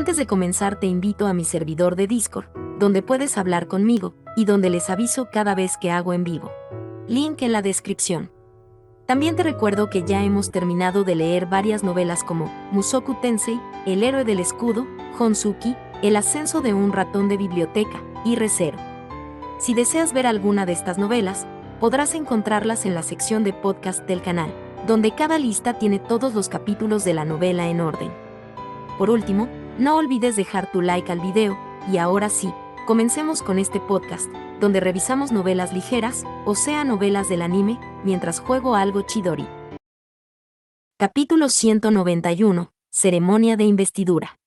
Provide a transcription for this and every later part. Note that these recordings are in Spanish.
Antes de comenzar te invito a mi servidor de Discord, donde puedes hablar conmigo, y donde les aviso cada vez que hago en vivo. Link en la descripción. También te recuerdo que ya hemos terminado de leer varias novelas como Mushoku Tensei, El héroe del escudo, Honsuki, El ascenso de un ratón de biblioteca, y Re:Zero. Si deseas ver alguna de estas novelas, podrás encontrarlas en la sección de podcast del canal, donde cada lista tiene todos los capítulos de la novela en orden. Por último, no olvides dejar tu like al video, y ahora sí, comencemos con este podcast, donde revisamos novelas ligeras, o sea novelas del anime, mientras juego algo Chidori. Capítulo 191, Ceremonia de investidura.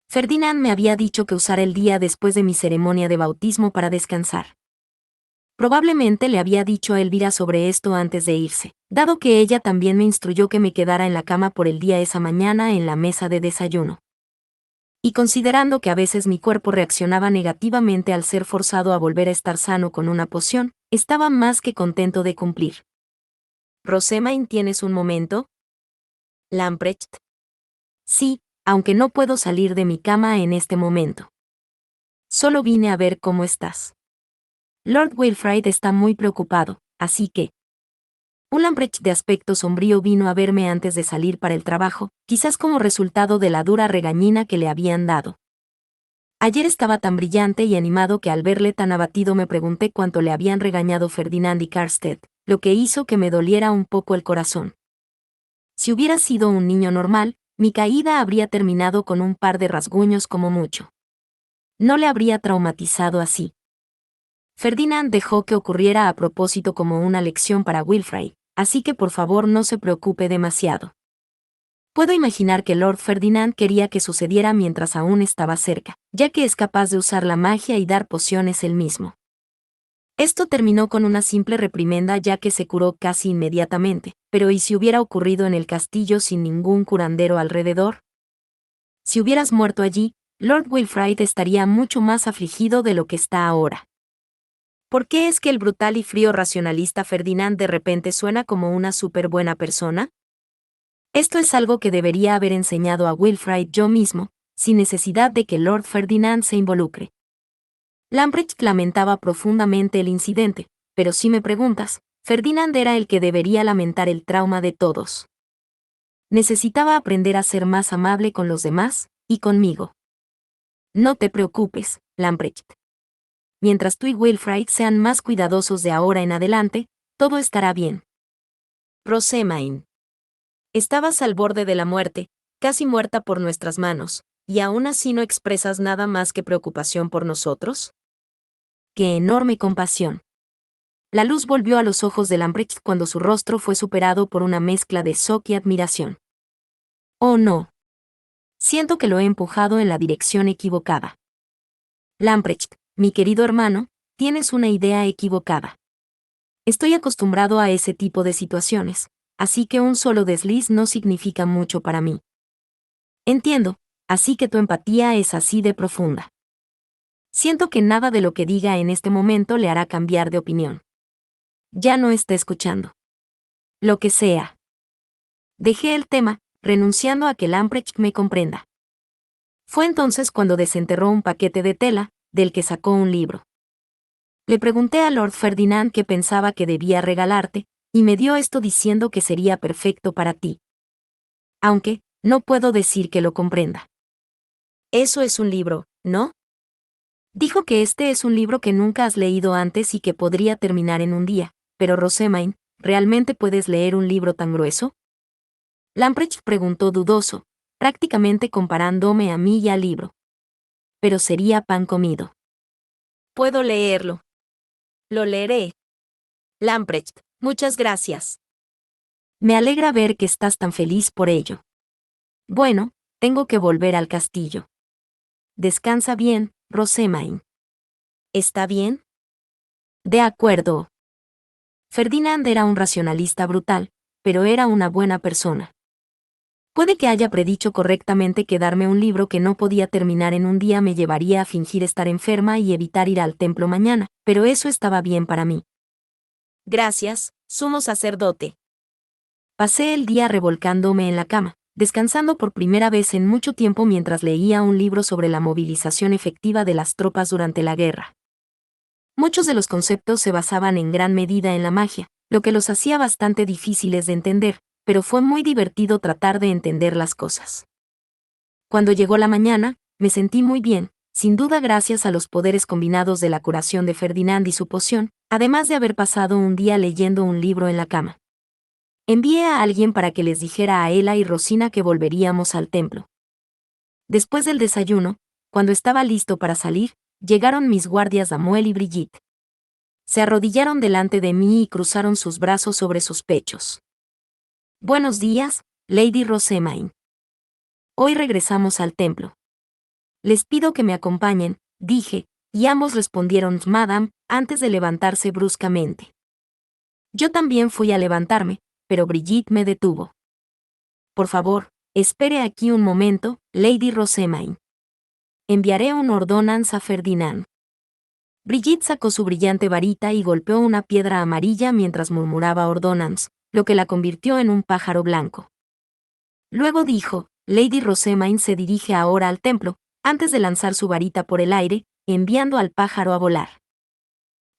Ferdinand me había dicho que usara el día después de mi ceremonia de bautismo para descansar. Probablemente le había dicho a Elvira sobre esto antes de irse, dado que ella también me instruyó que me quedara en la cama por el día esa mañana en la mesa de desayuno. Y considerando que a veces mi cuerpo reaccionaba negativamente al ser forzado a volver a estar sano con una poción, estaba más que contento de cumplir. «Rosemain, ¿tienes un momento?» «Lamprecht». «Sí, aunque no puedo salir de mi cama en este momento. Solo vine a ver cómo estás. Lord Wilfrid está muy preocupado, así que...» Un Lamprecht de aspecto sombrío vino a verme antes de salir para el trabajo, quizás como resultado de la dura regañina que le habían dado. Ayer estaba tan brillante y animado que al verle tan abatido me pregunté cuánto le habían regañado Ferdinand y Karstedt, lo que hizo que me doliera un poco el corazón. Si hubiera sido un niño normal, mi caída habría terminado con un par de rasguños como mucho. No le habría traumatizado así. Ferdinand dejó que ocurriera a propósito como una lección para Wilfrid, así que por favor no se preocupe demasiado. Puedo imaginar que Lord Ferdinand quería que sucediera mientras aún estaba cerca, ya que es capaz de usar la magia y dar pociones él mismo. Esto terminó con una simple reprimenda ya que se curó casi inmediatamente, pero ¿y si hubiera ocurrido en el castillo sin ningún curandero alrededor? Si hubieras muerto allí, Lord Wilfrid estaría mucho más afligido de lo que está ahora. ¿Por qué es que el brutal y frío racionalista Ferdinand de repente suena como una súper buena persona? Esto es algo que debería haber enseñado a Wilfrid yo mismo, sin necesidad de que Lord Ferdinand se involucre. Lamprecht lamentaba profundamente el incidente, pero si me preguntas, Ferdinand era el que debería lamentar el trauma de todos. Necesitaba aprender a ser más amable con los demás, y conmigo. No te preocupes, Lamprecht. Mientras tú y Wilfrid sean más cuidadosos de ahora en adelante, todo estará bien. Rosemain. Estabas al borde de la muerte, casi muerta por nuestras manos, ¿y aún así no expresas nada más que preocupación por nosotros? ¡Qué enorme compasión! La luz volvió a los ojos de Lamprecht cuando su rostro fue superado por una mezcla de shock y admiración. ¡Oh no! Siento que lo he empujado en la dirección equivocada. Lamprecht, mi querido hermano, tienes una idea equivocada. Estoy acostumbrado a ese tipo de situaciones, así que un solo desliz no significa mucho para mí. Entiendo, así que tu empatía es así de profunda. Siento que nada de lo que diga en este momento le hará cambiar de opinión. Ya no está escuchando. Lo que sea. Dejé el tema, renunciando a que Lamprecht me comprenda. Fue entonces cuando desenterró un paquete de tela, del que sacó un libro. Le pregunté a Lord Ferdinand qué pensaba que debía regalarte, y me dio esto diciendo que sería perfecto para ti. Aunque, no puedo decir que lo comprenda. Eso es un libro, ¿no? Dijo que este es un libro que nunca has leído antes y que podría terminar en un día, pero Rosemain, ¿realmente puedes leer un libro tan grueso? Lamprecht preguntó dudoso, prácticamente comparándome a mí y al libro. Pero sería pan comido. Puedo leerlo. Lo leeré. Lamprecht, muchas gracias. Me alegra ver que estás tan feliz por ello. Bueno, tengo que volver al castillo. Descansa bien, Rosemain. ¿Está bien? De acuerdo. Ferdinand era un racionalista brutal, pero era una buena persona. Puede que haya predicho correctamente que darme un libro que no podía terminar en un día me llevaría a fingir estar enferma y evitar ir al templo mañana, pero eso estaba bien para mí. Gracias, sumo sacerdote. Pasé el día revolcándome en la cama, descansando por primera vez en mucho tiempo mientras leía un libro sobre la movilización efectiva de las tropas durante la guerra. Muchos de los conceptos se basaban en gran medida en la magia, lo que los hacía bastante difíciles de entender, pero fue muy divertido tratar de entender las cosas. Cuando llegó la mañana, me sentí muy bien, sin duda gracias a los poderes combinados de la curación de Ferdinand y su poción, además de haber pasado un día leyendo un libro en la cama. Envié a alguien para que les dijera a Ella y Rosina que volveríamos al templo. Después del desayuno, cuando estaba listo para salir, llegaron mis guardias Samuel y Brigitte. Se arrodillaron delante de mí y cruzaron sus brazos sobre sus pechos. Buenos días, Lady Rosamine. Hoy regresamos al templo. Les pido que me acompañen, dije, y ambos respondieron Madame, antes de levantarse bruscamente. Yo también fui a levantarme, pero Brigitte me detuvo. Por favor, espere aquí un momento, Lady Rosamine. Enviaré un ordonnance a Ferdinand. Brigitte sacó su brillante varita y golpeó una piedra amarilla mientras murmuraba ordonnance, lo que la convirtió en un pájaro blanco. Luego dijo, Lady Rosamine se dirige ahora al templo, antes de lanzar su varita por el aire, enviando al pájaro a volar.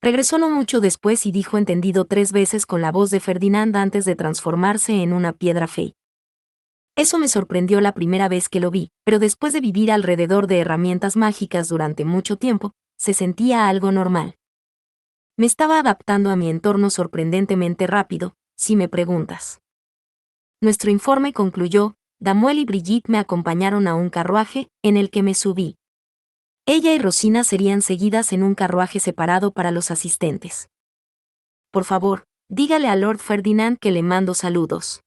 Regresó no mucho después y dijo entendido 3 veces con la voz de Ferdinand antes de transformarse en una piedra fey. Eso me sorprendió la primera vez que lo vi, pero después de vivir alrededor de herramientas mágicas durante mucho tiempo, se sentía algo normal. Me estaba adaptando a mi entorno sorprendentemente rápido, si me preguntas. Nuestro informe concluyó, Samuel y Brigitte me acompañaron a un carruaje, en el que me subí. Ella y Rosina serían seguidas en un carruaje separado para los asistentes. Por favor, dígale a Lord Ferdinand que le mando saludos.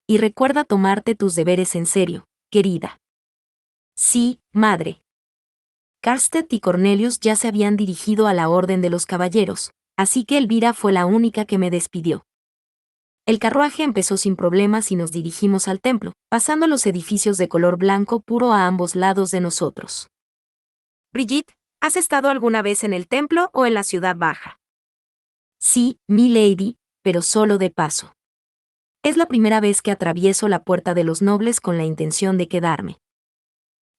Y recuerda tomarte tus deberes en serio, querida. Sí, madre. Karstedt y Cornelius ya se habían dirigido a la Orden de los Caballeros, así que Elvira fue la única que me despidió. El carruaje empezó sin problemas y nos dirigimos al templo, pasando los edificios de color blanco puro a ambos lados de nosotros. Brigitte, ¿has estado alguna vez en el templo o en la ciudad baja? Sí, mi lady, pero solo de paso. Es la primera vez que atravieso la puerta de los nobles con la intención de quedarme.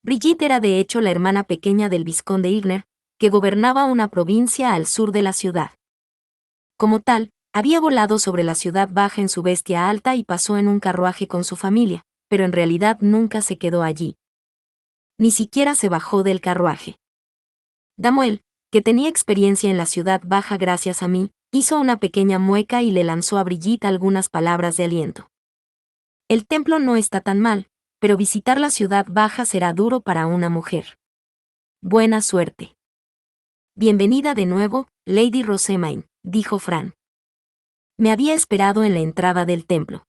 Brigitte era de hecho la hermana pequeña del vizconde Igner, que gobernaba una provincia al sur de la ciudad. Como tal, había volado sobre la ciudad baja en su bestia alta y pasó en un carruaje con su familia, pero en realidad nunca se quedó allí. Ni siquiera se bajó del carruaje. Samuel, que tenía experiencia en la ciudad baja gracias a mí, hizo una pequeña mueca y le lanzó a Brigitte algunas palabras de aliento. El templo no está tan mal, pero visitar la ciudad baja será duro para una mujer. Buena suerte. Bienvenida de nuevo, Lady Rosamine, dijo Fran. Me había esperado en la entrada del templo.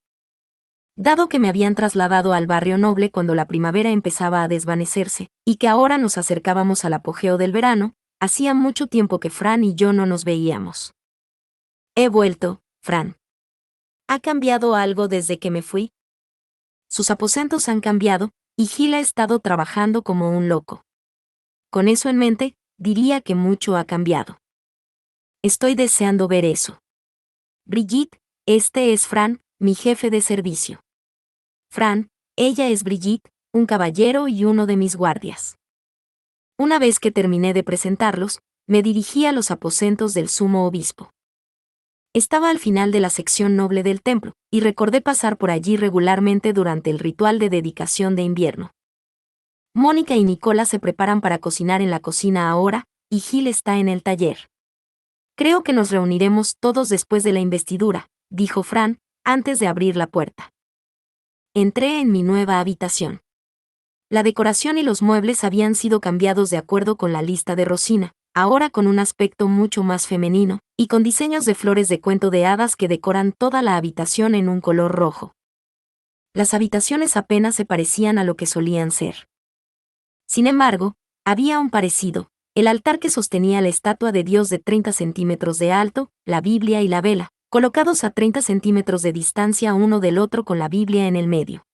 Dado que me habían trasladado al barrio noble cuando la primavera empezaba a desvanecerse, y que ahora nos acercábamos al apogeo del verano, hacía mucho tiempo que Fran y yo no nos veíamos. He vuelto, Fran. ¿Ha cambiado algo desde que me fui? Sus aposentos han cambiado, y Gil ha estado trabajando como un loco. Con eso en mente, diría que mucho ha cambiado. Estoy deseando ver eso. Brigitte, este es Fran, mi jefe de servicio. Fran, ella es Brigitte, un caballero y uno de mis guardias. Una vez que terminé de presentarlos, me dirigí a los aposentos del sumo obispo. Estaba al final de la sección noble del templo, y recordé pasar por allí regularmente durante el ritual de dedicación de invierno. Mónica y Nicola se preparan para cocinar en la cocina ahora, y Gil está en el taller. Creo que nos reuniremos todos después de la investidura, dijo Fran, antes de abrir la puerta. Entré en mi nueva habitación. La decoración y los muebles habían sido cambiados de acuerdo con la lista de Rosina, ahora con un aspecto mucho más femenino, y con diseños de flores de cuento de hadas que decoran toda la habitación en un color rojo. Las habitaciones apenas se parecían a lo que solían ser. Sin embargo, había un parecido: el altar que sostenía la estatua de Dios de 30 centímetros de alto, la Biblia y la vela, colocados a 30 centímetros de distancia uno del otro con la Biblia en el medio.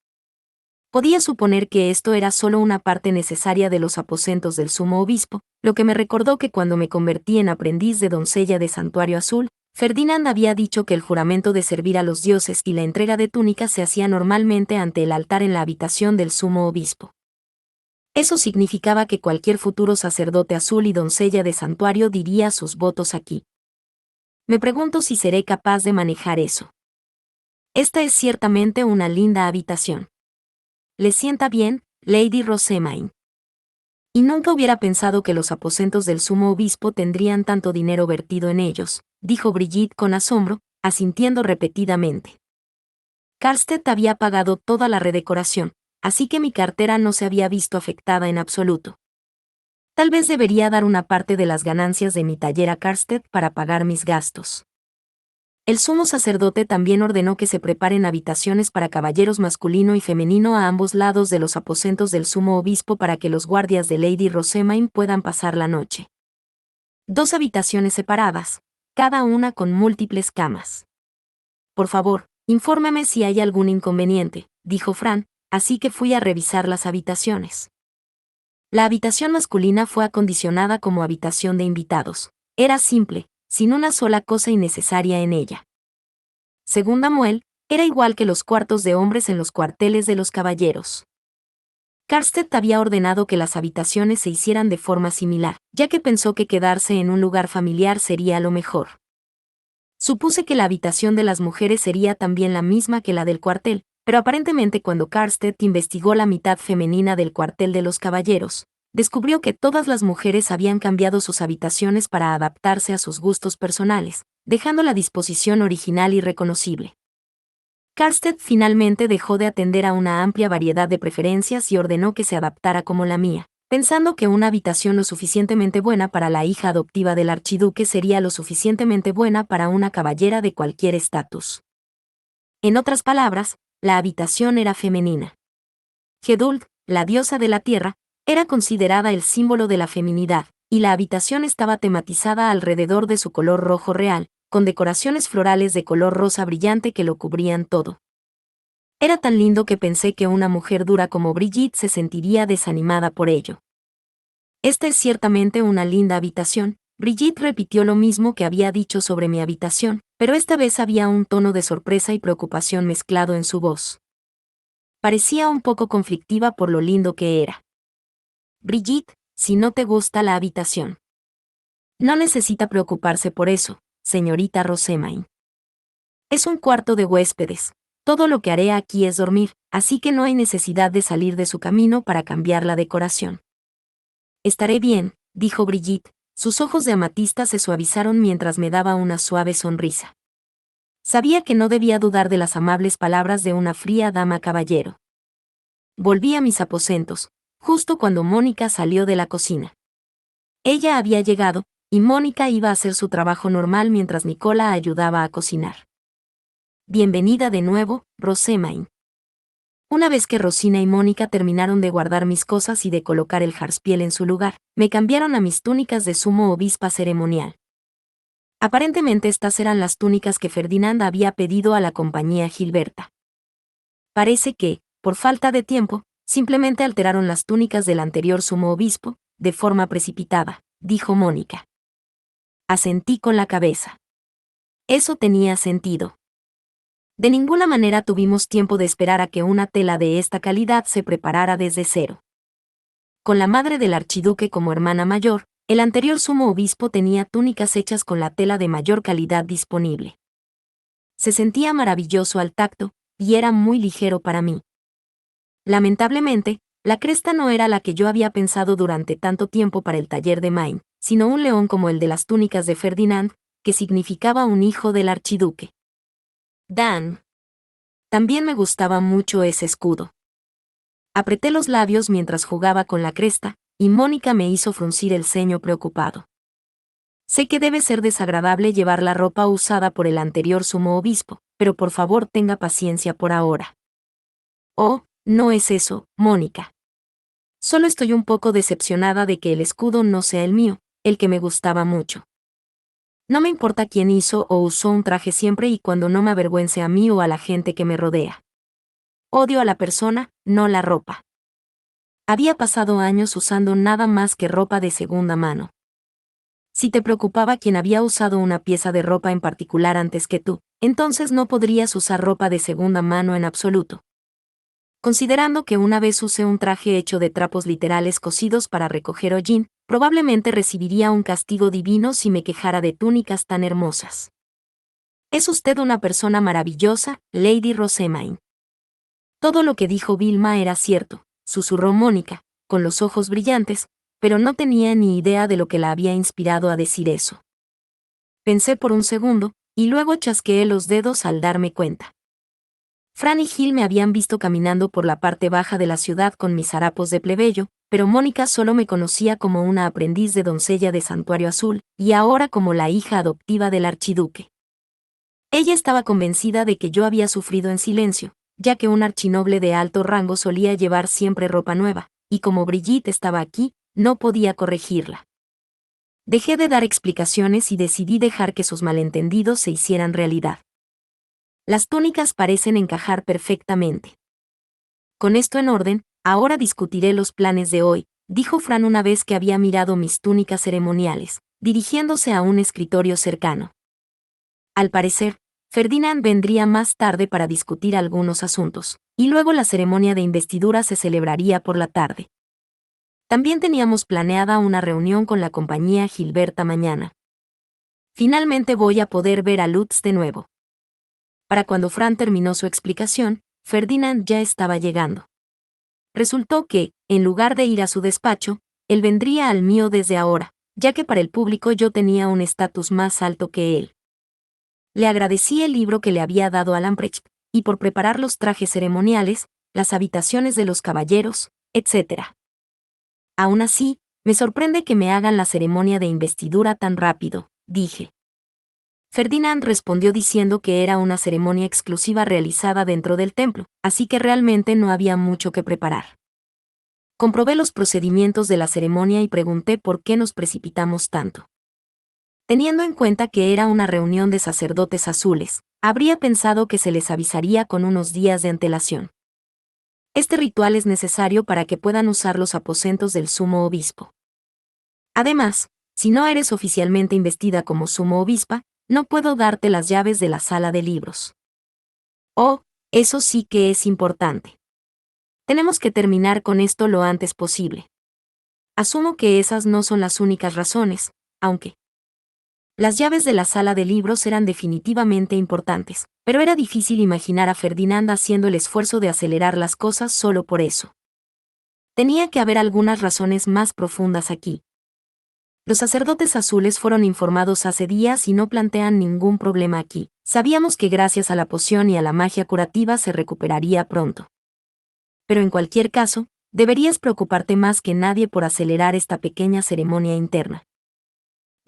Podía suponer que esto era solo una parte necesaria de los aposentos del sumo obispo, lo que me recordó que cuando me convertí en aprendiz de doncella de Santuario Azul, Ferdinand había dicho que el juramento de servir a los dioses y la entrega de túnicas se hacía normalmente ante el altar en la habitación del sumo obispo. Eso significaba que cualquier futuro sacerdote azul y doncella de santuario diría sus votos aquí. Me pregunto si seré capaz de manejar eso. Esta es ciertamente una linda habitación. ¿Le sienta bien, Lady Rosemain? Y nunca hubiera pensado que los aposentos del sumo obispo tendrían tanto dinero vertido en ellos, dijo Brigitte con asombro, asintiendo repetidamente. Karstedt había pagado toda la redecoración, así que mi cartera no se había visto afectada en absoluto. Tal vez debería dar una parte de las ganancias de mi taller a Karstedt para pagar mis gastos. El sumo sacerdote también ordenó que se preparen habitaciones para caballeros masculino y femenino a ambos lados de los aposentos del sumo obispo para que los guardias de Lady Rosemain puedan pasar la noche. 2 habitaciones separadas, cada una con múltiples camas. Por favor, infórmame si hay algún inconveniente, dijo Fran, así que fui a revisar las habitaciones. La habitación masculina fue acondicionada como habitación de invitados. Era simple, sin una sola cosa innecesaria en ella. Según Damuel, era igual que los cuartos de hombres en los cuarteles de los caballeros. Karstedt había ordenado que las habitaciones se hicieran de forma similar, ya que pensó que quedarse en un lugar familiar sería lo mejor. Supuse que la habitación de las mujeres sería también la misma que la del cuartel, pero aparentemente cuando Karstedt investigó la mitad femenina del cuartel de los caballeros, descubrió que todas las mujeres habían cambiado sus habitaciones para adaptarse a sus gustos personales, dejando la disposición original irreconocible. Karstedt finalmente dejó de atender a una amplia variedad de preferencias y ordenó que se adaptara como la mía, pensando que una habitación lo suficientemente buena para la hija adoptiva del archiduque sería lo suficientemente buena para una caballera de cualquier estatus. En otras palabras, la habitación era femenina. Geduld, la diosa de la tierra, era considerada el símbolo de la feminidad, y la habitación estaba tematizada alrededor de su color rojo real, con decoraciones florales de color rosa brillante que lo cubrían todo. Era tan lindo que pensé que una mujer dura como Brigitte se sentiría desanimada por ello. Esta es ciertamente una linda habitación. Brigitte repitió lo mismo que había dicho sobre mi habitación, pero esta vez había un tono de sorpresa y preocupación mezclado en su voz. Parecía un poco conflictiva por lo lindo que era. Brigitte, si no te gusta la habitación. No necesita preocuparse por eso, señorita Rosemain. Es un cuarto de huéspedes. Todo lo que haré aquí es dormir, así que no hay necesidad de salir de su camino para cambiar la decoración. Estaré bien, dijo Brigitte. Sus ojos de amatista se suavizaron mientras me daba una suave sonrisa. Sabía que no debía dudar de las amables palabras de una fría dama caballero. Volví a mis aposentos, justo cuando Mónica salió de la cocina. Ella había llegado, y Mónica iba a hacer su trabajo normal mientras Nicola ayudaba a cocinar. Bienvenida de nuevo, Rosemain. Una vez que Rosina y Mónica terminaron de guardar mis cosas y de colocar el jarspiel en su lugar, me cambiaron a mis túnicas de sumo obispa ceremonial. Aparentemente estas eran las túnicas que Ferdinand había pedido a la compañía Gilberta. Parece que, por falta de tiempo, simplemente alteraron las túnicas del anterior sumo obispo, de forma precipitada, dijo Mónica. Asentí con la cabeza. Eso tenía sentido. De ninguna manera tuvimos tiempo de esperar a que una tela de esta calidad se preparara desde cero. Con la madre del archiduque como hermana mayor, el anterior sumo obispo tenía túnicas hechas con la tela de mayor calidad disponible. Se sentía maravilloso al tacto, y era muy ligero para mí. Lamentablemente, la cresta no era la que yo había pensado durante tanto tiempo para el taller de Main, sino un león como el de las túnicas de Ferdinand, que significaba un hijo del archiduque. Dan. También me gustaba mucho ese escudo. Apreté los labios mientras jugaba con la cresta, y Mónica me hizo fruncir el ceño preocupado. Sé que debe ser desagradable llevar la ropa usada por el anterior sumo obispo, pero por favor tenga paciencia por ahora. Oh, no es eso, Mónica. Solo estoy un poco decepcionada de que el escudo no sea el mío, el que me gustaba mucho. No me importa quién hizo o usó un traje siempre y cuando no me avergüence a mí o a la gente que me rodea. Odio a la persona, no la ropa. Había pasado años usando nada más que ropa de segunda mano. Si te preocupaba quien había usado una pieza de ropa en particular antes que tú, entonces no podrías usar ropa de segunda mano en absoluto. Considerando que una vez usé un traje hecho de trapos literales cosidos para recoger hollín, probablemente recibiría un castigo divino si me quejara de túnicas tan hermosas. Es usted una persona maravillosa, Lady Rosemaine. Todo lo que dijo Vilma era cierto, susurró Mónica, con los ojos brillantes, pero no tenía ni idea de lo que la había inspirado a decir eso. Pensé por un segundo, y luego chasqueé los dedos al darme cuenta. Fran y Gil me habían visto caminando por la parte baja de la ciudad con mis harapos de plebeyo, pero Mónica solo me conocía como una aprendiz de doncella de Santuario Azul, y ahora como la hija adoptiva del archiduque. Ella estaba convencida de que yo había sufrido en silencio, ya que un archinoble de alto rango solía llevar siempre ropa nueva, y como Brigitte estaba aquí, no podía corregirla. Dejé de dar explicaciones y decidí dejar que sus malentendidos se hicieran realidad. Las túnicas parecen encajar perfectamente. Con esto en orden, ahora discutiré los planes de hoy, dijo Fran una vez que había mirado mis túnicas ceremoniales, dirigiéndose a un escritorio cercano. Al parecer, Ferdinand vendría más tarde para discutir algunos asuntos, y luego la ceremonia de investidura se celebraría por la tarde. También teníamos planeada una reunión con la compañía Gilberta mañana. Finalmente voy a poder ver a Lutz de nuevo. Para cuando Fran terminó su explicación, Ferdinand ya estaba llegando. Resultó que, en lugar de ir a su despacho, él vendría al mío desde ahora, ya que para el público yo tenía un estatus más alto que él. Le agradecí el libro que le había dado a Lamprecht, y por preparar los trajes ceremoniales, las habitaciones de los caballeros, etc. Aún así, me sorprende que me hagan la ceremonia de investidura tan rápido, dije. Ferdinand respondió diciendo que era una ceremonia exclusiva realizada dentro del templo, así que realmente no había mucho que preparar. Comprobé los procedimientos de la ceremonia y pregunté por qué nos precipitamos tanto. Teniendo en cuenta que era una reunión de sacerdotes azules, habría pensado que se les avisaría con unos días de antelación. Este ritual es necesario para que puedan usar los aposentos del sumo obispo. Además, si no eres oficialmente investida como sumo obispa, no puedo darte las llaves de la sala de libros. Oh, eso sí que es importante. Tenemos que terminar con esto lo antes posible. Asumo que esas no son las únicas razones, aunque las llaves de la sala de libros eran definitivamente importantes, pero era difícil imaginar a Ferdinand haciendo el esfuerzo de acelerar las cosas solo por eso. Tenía que haber algunas razones más profundas aquí. Los sacerdotes azules fueron informados hace días y no plantean ningún problema aquí. Sabíamos que gracias a la poción y a la magia curativa se recuperaría pronto. Pero en cualquier caso, deberías preocuparte más que nadie por acelerar esta pequeña ceremonia interna.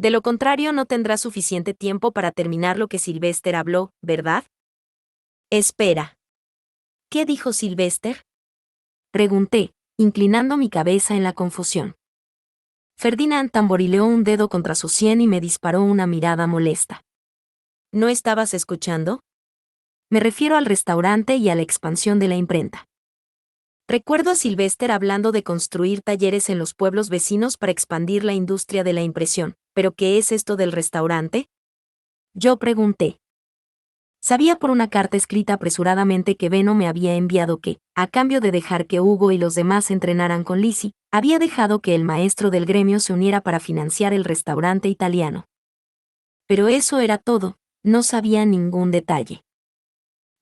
De lo contrario, no tendrás suficiente tiempo para terminar lo que Sylvester habló, ¿verdad? Espera. ¿Qué dijo Sylvester? Pregunté, inclinando mi cabeza en la confusión. Ferdinand tamborileó un dedo contra su sien y me disparó una mirada molesta. ¿No estabas escuchando? Me refiero al restaurante y a la expansión de la imprenta. Recuerdo a Sylvester hablando de construir talleres en los pueblos vecinos para expandir la industria de la impresión. ¿Pero qué es esto del restaurante? Yo pregunté. Sabía por una carta escrita apresuradamente que Beno me había enviado que, a cambio de dejar que Hugo y los demás entrenaran con Lizzie, había dejado que el maestro del gremio se uniera para financiar el restaurante italiano. Pero eso era todo, no sabía ningún detalle.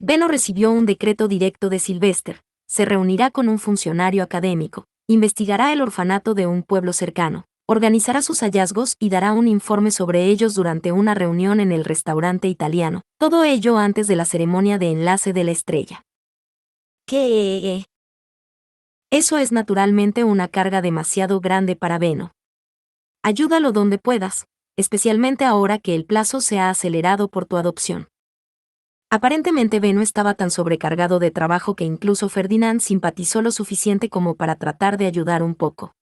Beno recibió un decreto directo de Sylvester, se reunirá con un funcionario académico, investigará el orfanato de un pueblo cercano, organizará sus hallazgos y dará un informe sobre ellos durante una reunión en el restaurante italiano, todo ello antes de la ceremonia de enlace de la estrella. ¿Qué? Eso es naturalmente una carga demasiado grande para Beno. Ayúdalo donde puedas, especialmente ahora que el plazo se ha acelerado por tu adopción. Aparentemente Beno estaba tan sobrecargado de trabajo que incluso Ferdinand simpatizó lo suficiente como para tratar de ayudar un poco.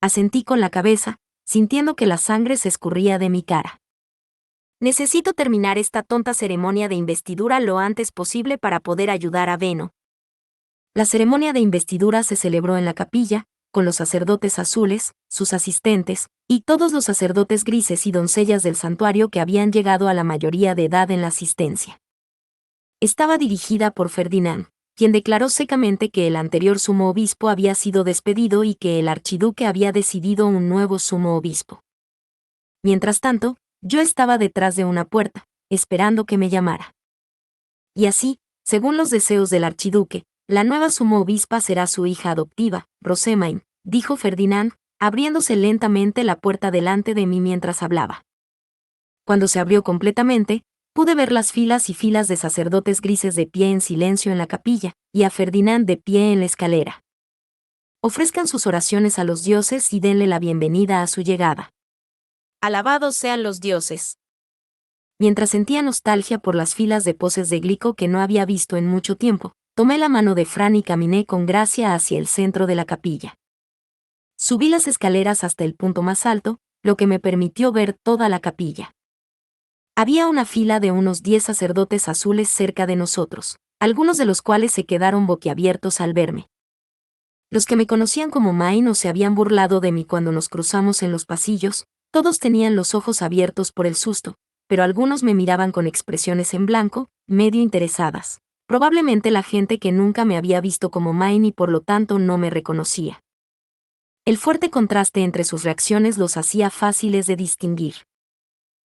Asentí con la cabeza, sintiendo que la sangre se escurría de mi cara. Necesito terminar esta tonta ceremonia de investidura lo antes posible para poder ayudar a Beno. La ceremonia de investidura se celebró en la capilla, con los sacerdotes azules, sus asistentes, y todos los sacerdotes grises y doncellas del santuario que habían llegado a la mayoría de edad en la asistencia. Estaba dirigida por Ferdinand, quien declaró secamente que el anterior sumo obispo había sido despedido y que el archiduque había decidido un nuevo sumo obispo. Mientras tanto, yo estaba detrás de una puerta, esperando que me llamara. Y así, según los deseos del archiduque, la nueva sumo obispa será su hija adoptiva, Rosamine, dijo Ferdinand, abriéndose lentamente la puerta delante de mí mientras hablaba. Cuando se abrió completamente, pude ver las filas y filas de sacerdotes grises de pie en silencio en la capilla, y a Ferdinand de pie en la escalera. Ofrezcan sus oraciones a los dioses y denle la bienvenida a su llegada. Alabados sean los dioses. Mientras sentía nostalgia por las filas de poses de Glico que no había visto en mucho tiempo, tomé la mano de Fran y caminé con gracia hacia el centro de la capilla. Subí las escaleras hasta el punto más alto, lo que me permitió ver toda la capilla. Había una fila de unos 10 sacerdotes azules cerca de nosotros, algunos de los cuales se quedaron boquiabiertos al verme. Los que me conocían como Main o se habían burlado de mí cuando nos cruzamos en los pasillos, todos tenían los ojos abiertos por el susto, pero algunos me miraban con expresiones en blanco, medio interesadas. Probablemente la gente que nunca me había visto como Main y por lo tanto no me reconocía. El fuerte contraste entre sus reacciones los hacía fáciles de distinguir.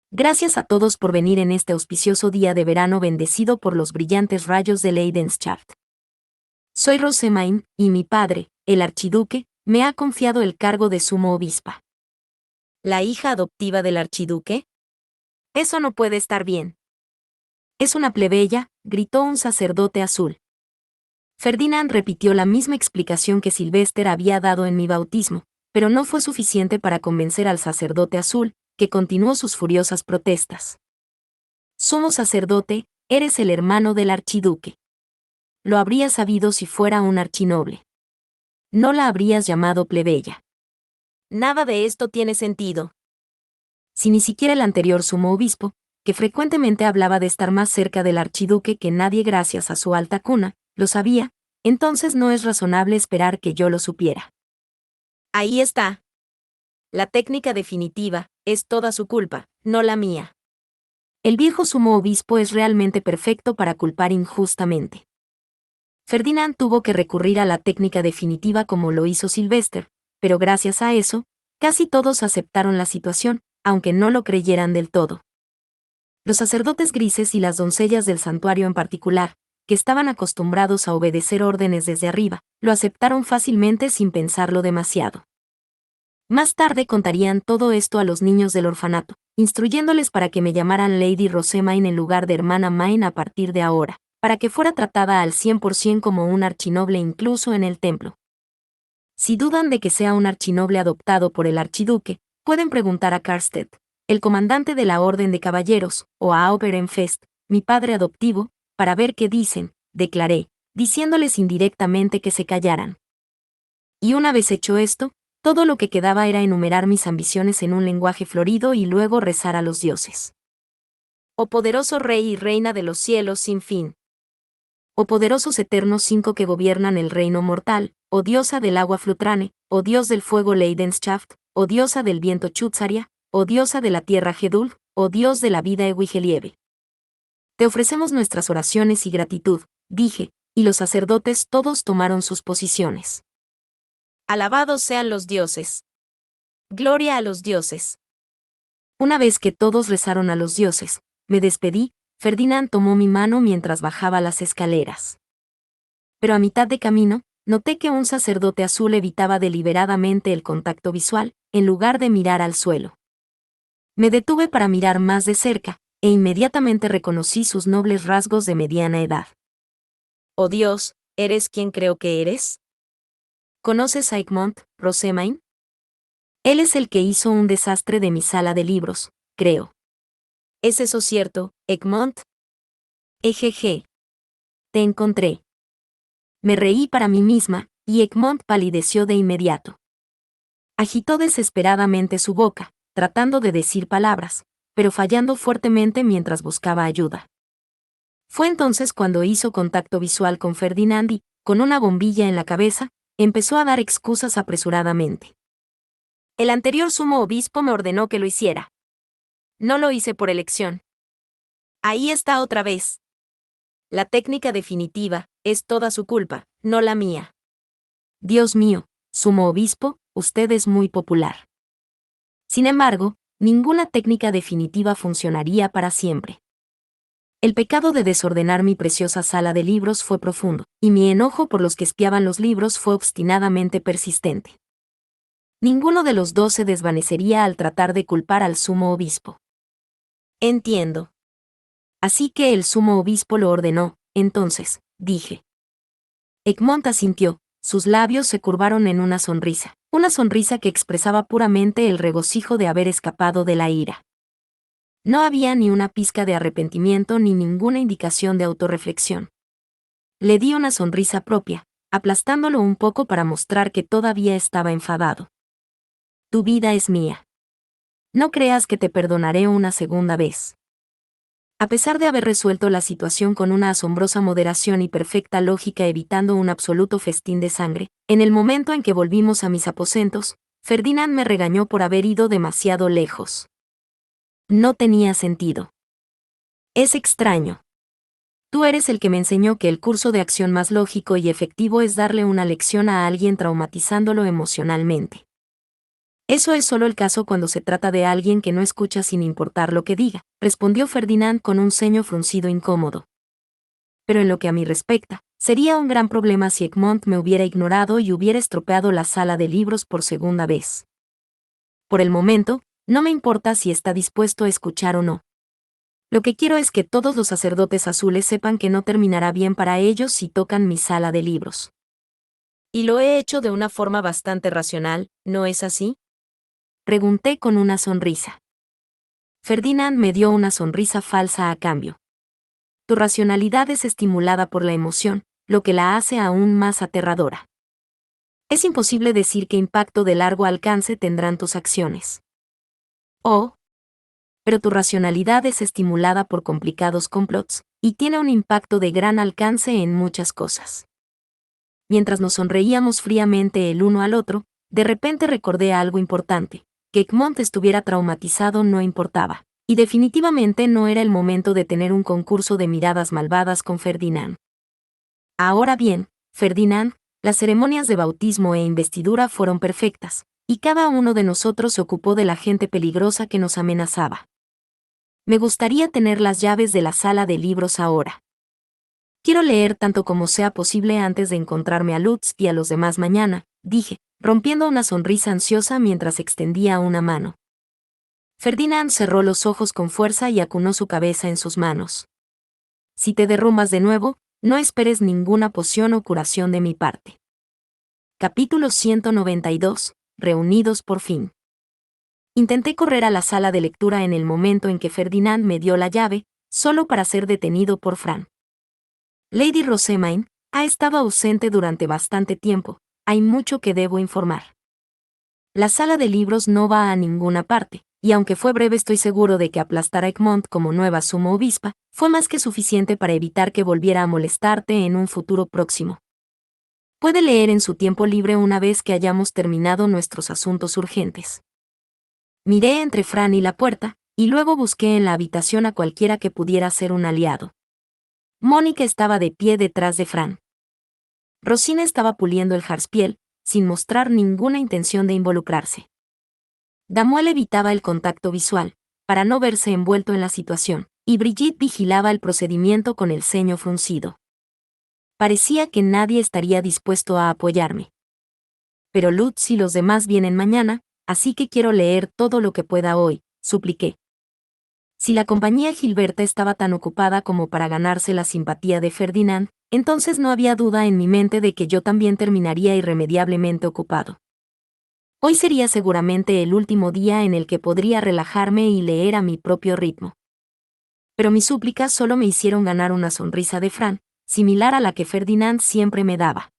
Gracias a todos por venir en este auspicioso día de verano bendecido por los brillantes rayos de Leidenschaft. Soy Rosamine, y mi padre, el archiduque, me ha confiado el cargo de sumo obispa. ¿La hija adoptiva del archiduque? Eso no puede estar bien. Es una plebeya, gritó un sacerdote azul. Ferdinand repitió la misma explicación que Sylvester había dado en mi bautismo, pero no fue suficiente para convencer al sacerdote azul, que continuó sus furiosas protestas. Sumo sacerdote, eres el hermano del archiduque. Lo habrías sabido si fuera un archinoble. No la habrías llamado plebeya. Nada de esto tiene sentido. Si ni siquiera el anterior sumo obispo, que frecuentemente hablaba de estar más cerca del archiduque que nadie gracias a su alta cuna, lo sabía, entonces no es razonable esperar que yo lo supiera. Ahí está. La técnica definitiva, es toda su culpa, no la mía. El viejo sumo obispo es realmente perfecto para culpar injustamente. Ferdinand tuvo que recurrir a la técnica definitiva como lo hizo Sylvester, pero gracias a eso, casi todos aceptaron la situación, aunque no lo creyeran del todo. Los sacerdotes grises y las doncellas del santuario en particular, que estaban acostumbrados a obedecer órdenes desde arriba, lo aceptaron fácilmente sin pensarlo demasiado. Más tarde contarían todo esto a los niños del orfanato, instruyéndoles para que me llamaran Lady Rosamine en lugar de hermana Main a partir de ahora, para que fuera tratada al 100% como un archinoble incluso en el templo. Si dudan de que sea un archinoble adoptado por el archiduque, pueden preguntar a Karstedt, el comandante de la Orden de Caballeros, o a Oberenfest, mi padre adoptivo, para ver qué dicen, declaré, diciéndoles indirectamente que se callaran. Y una vez hecho esto, todo lo que quedaba era enumerar mis ambiciones en un lenguaje florido y luego rezar a los dioses. Oh poderoso Rey y Reina de los cielos sin fin. Oh poderosos eternos 5 que gobiernan el reino mortal, oh diosa del agua Flutrane, oh dios del fuego Leidenschaft, oh diosa del viento Chutzaria, oh diosa de la tierra Gedul, oh dios de la vida Ewigelieve. Te ofrecemos nuestras oraciones y gratitud, dije, y los sacerdotes todos tomaron sus posiciones. Alabados sean los dioses. Gloria a los dioses. Una vez que todos rezaron a los dioses, me despedí. Ferdinand tomó mi mano mientras bajaba las escaleras. Pero a mitad de camino, noté que un sacerdote azul evitaba deliberadamente el contacto visual, en lugar de mirar al suelo. Me detuve para mirar más de cerca, e inmediatamente reconocí sus nobles rasgos de mediana edad. Oh Dios, ¿eres quien creo que eres? ¿Conoces a Egmont, Rosamine? Él es el que hizo un desastre de mi sala de libros, creo. ¿Es eso cierto, Egmont? Ejeje. Te encontré. Me reí para mí misma, y Egmont palideció de inmediato. Agitó desesperadamente su boca, tratando de decir palabras, pero fallando fuertemente mientras buscaba ayuda. Fue entonces cuando hizo contacto visual con Ferdinand y, con una bombilla en la cabeza, empezó a dar excusas apresuradamente. El anterior sumo obispo me ordenó que lo hiciera. No lo hice por elección. Ahí está otra vez. La técnica definitiva es toda su culpa, no la mía. Dios mío, sumo obispo, usted es muy popular. Sin embargo, ninguna técnica definitiva funcionaría para siempre. El pecado de desordenar mi preciosa sala de libros fue profundo, y mi enojo por los que espiaban los libros fue obstinadamente persistente. Ninguno de los dos se desvanecería al tratar de culpar al sumo obispo. Entiendo. Así que el sumo obispo lo ordenó, entonces, dije. Egmont asintió, sus labios se curvaron en una sonrisa que expresaba puramente el regocijo de haber escapado de la ira. No había ni una pizca de arrepentimiento ni ninguna indicación de autorreflexión. Le di una sonrisa propia, aplastándolo un poco para mostrar que todavía estaba enfadado. Tu vida es mía. No creas que te perdonaré una segunda vez. A pesar de haber resuelto la situación con una asombrosa moderación y perfecta lógica evitando un absoluto festín de sangre, en el momento en que volvimos a mis aposentos, Ferdinand me regañó por haber ido demasiado lejos. No tenía sentido. Es extraño. Tú eres el que me enseñó que el curso de acción más lógico y efectivo es darle una lección a alguien traumatizándolo emocionalmente. Eso es solo el caso cuando se trata de alguien que no escucha sin importar lo que diga, respondió Ferdinand con un ceño fruncido incómodo. Pero en lo que a mí respecta, sería un gran problema si Egmont me hubiera ignorado y hubiera estropeado la sala de libros por segunda vez. Por el momento, no me importa si está dispuesto a escuchar o no. Lo que quiero es que todos los sacerdotes azules sepan que no terminará bien para ellos si tocan mi sala de libros. Y lo he hecho de una forma bastante racional, ¿no es así? Pregunté con una sonrisa. Ferdinand me dio una sonrisa falsa a cambio. Tu racionalidad es estimulada por la emoción, lo que la hace aún más aterradora. Es imposible decir qué impacto de largo alcance tendrán tus acciones. Oh. Pero tu racionalidad es estimulada por complicados complots, y tiene un impacto de gran alcance en muchas cosas. Mientras nos sonreíamos fríamente el uno al otro, de repente recordé algo importante. Que Egmont estuviera traumatizado no importaba, y definitivamente no era el momento de tener un concurso de miradas malvadas con Ferdinand. Ahora bien, Ferdinand, las ceremonias de bautismo e investidura fueron perfectas, y cada uno de nosotros se ocupó de la gente peligrosa que nos amenazaba. Me gustaría tener las llaves de la sala de libros ahora. Quiero leer tanto como sea posible antes de encontrarme a Lutz y a los demás mañana, dije, rompiendo una sonrisa ansiosa mientras extendía una mano. Ferdinand cerró los ojos con fuerza y acunó su cabeza en sus manos. Si te derrumbas de nuevo, no esperes ninguna poción o curación de mi parte. Capítulo 192. Reunidos por fin. Intenté correr a la sala de lectura en el momento en que Ferdinand me dio la llave, solo para ser detenido por Fran. Lady Rosemaine ha estado ausente durante bastante tiempo. Hay mucho que debo informar. La sala de libros no va a ninguna parte, y aunque fue breve estoy seguro de que aplastar a Egmont como nueva sumo obispa, fue más que suficiente para evitar que volviera a molestarte en un futuro próximo. Puede leer en su tiempo libre una vez que hayamos terminado nuestros asuntos urgentes. Miré entre Fran y la puerta, y luego busqué en la habitación a cualquiera que pudiera ser un aliado. Mónica estaba de pie detrás de Fran. Rosina estaba puliendo el jarspiel, sin mostrar ninguna intención de involucrarse. Damuel evitaba el contacto visual, para no verse envuelto en la situación, y Brigitte vigilaba el procedimiento con el ceño fruncido. Parecía que nadie estaría dispuesto a apoyarme. Pero Lutz y los demás vienen mañana, así que quiero leer todo lo que pueda hoy, supliqué. Si la compañía Gilberta estaba tan ocupada como para ganarse la simpatía de Ferdinand, entonces no había duda en mi mente de que yo también terminaría irremediablemente ocupado. Hoy sería seguramente el último día en el que podría relajarme y leer a mi propio ritmo. Pero mis súplicas solo me hicieron ganar una sonrisa de Fran, similar a la que Ferdinand siempre me daba.